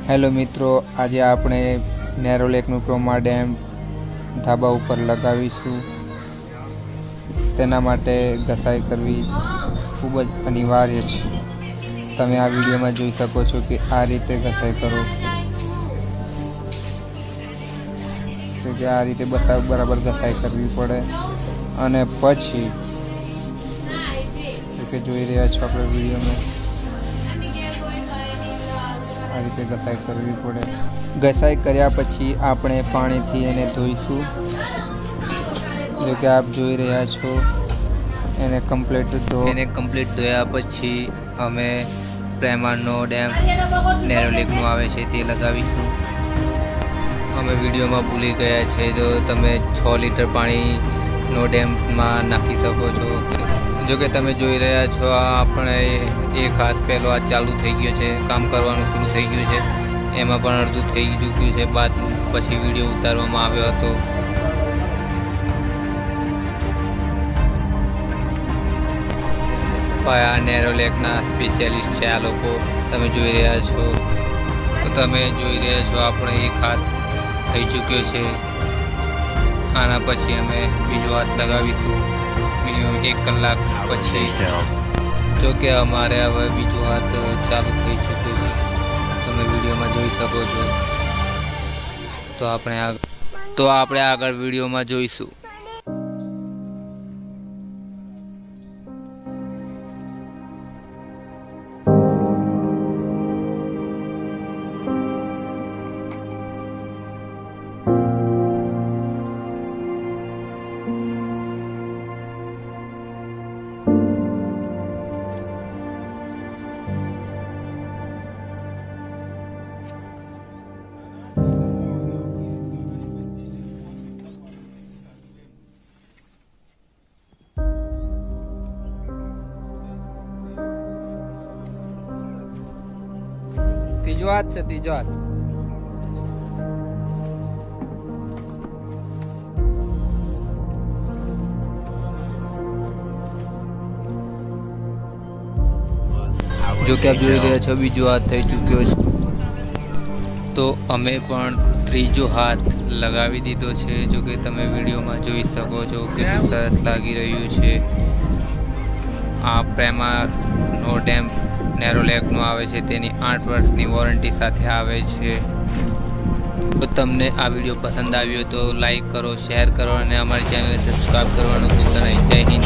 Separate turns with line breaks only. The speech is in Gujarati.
હેલો મિત્રો, આજે આપણે નેરો લેકનું પ્રોમા ડેમ ધાબા ઉપર લગાવીશું। તેના માટે ઘસાઈ કરવી ખૂબ જ અનિવાર્ય છે। તમે આ વિડીયોમાં જોઈ શકો છો કે આ રીતે ઘસાઈ કરો કે આ રીતે બરાબર ઘસાઈ કરવી પડે। અને પછી કે જોઈ રહ્યા છો આપણે વિડીયોમાં આ રીતે ઘસાઈ કરવી પડે। ઘસાઈ કર્યા પછી આપણે પાણીથી એને ધોઈશું। જો કે આપ જોઈ રહ્યા છો એને કમ્પ્લીટ ધોયા પછી અમે પ્રેમાનો ડેમ નેરો લેકનું આવે છે તે લગાવીશું। અમે વિડીયોમાં ભૂલી ગયા છે, જો તમે 6 લીટર પાણીનો ડેમમાં નાખી શકો છો। જો કે તમે જોઈ રહ્યા છો આપણે એક હાથ પહેલો આ ચાલુ થઈ ગયો છે, કામ કરવાનું શરૂ થઈ ગયું છે। એમાં પણ અડધું થઈ ચૂક્યું છે, બાદ પછી વિડીયો ઉતારવામાં આવ્યો હતો। આ નેરો લેકના સ્પેશિયાલિસ્ટ છે આ લોકો, તમે જોઈ રહ્યા છો। તો તમે જોઈ રહ્યા છો આપણે એક હાથ થઈ ચૂક્યો છે। આના પછી અમે બીજો હાથ લગાવીશું મિનિમમ 1 કલાક પછી। જો કે અમારે હવે બીજો હાથ ચાલુ થઈ ચૂક્યો છે, તમે વિડીયોમાં જોઈ શકો છો। તો આપણે આગળ વિડીયોમાં જોઈશું। ત્રીજો હાથ છે, ત્રીજો હાથ। જો કે આપ જોઈ રહ્યા છો બીજો હાથ થઈ ચૂક્યો છે। તો અમે પણ ત્રીજો હાથ લગાવી દીધો છે। જો કે તમે વિડીયોમાં જોઈ શકો છો કેટલું સરસ લાગી રહ્યું છે। આ પ્રેમાનો ડેમ નેરો લેકનું આવે છે, તેની 8 વર્ષની વોરંટી સાથે આવે છે। તો તમને આ વિડીયો પસંદ આવ્યો તો લાઈક કરો, શેર કરો અને અમારી ચેનલને સબસ્ક્રાઈબ કરવાનું ભૂલતા નહીં। જય હિન્દ।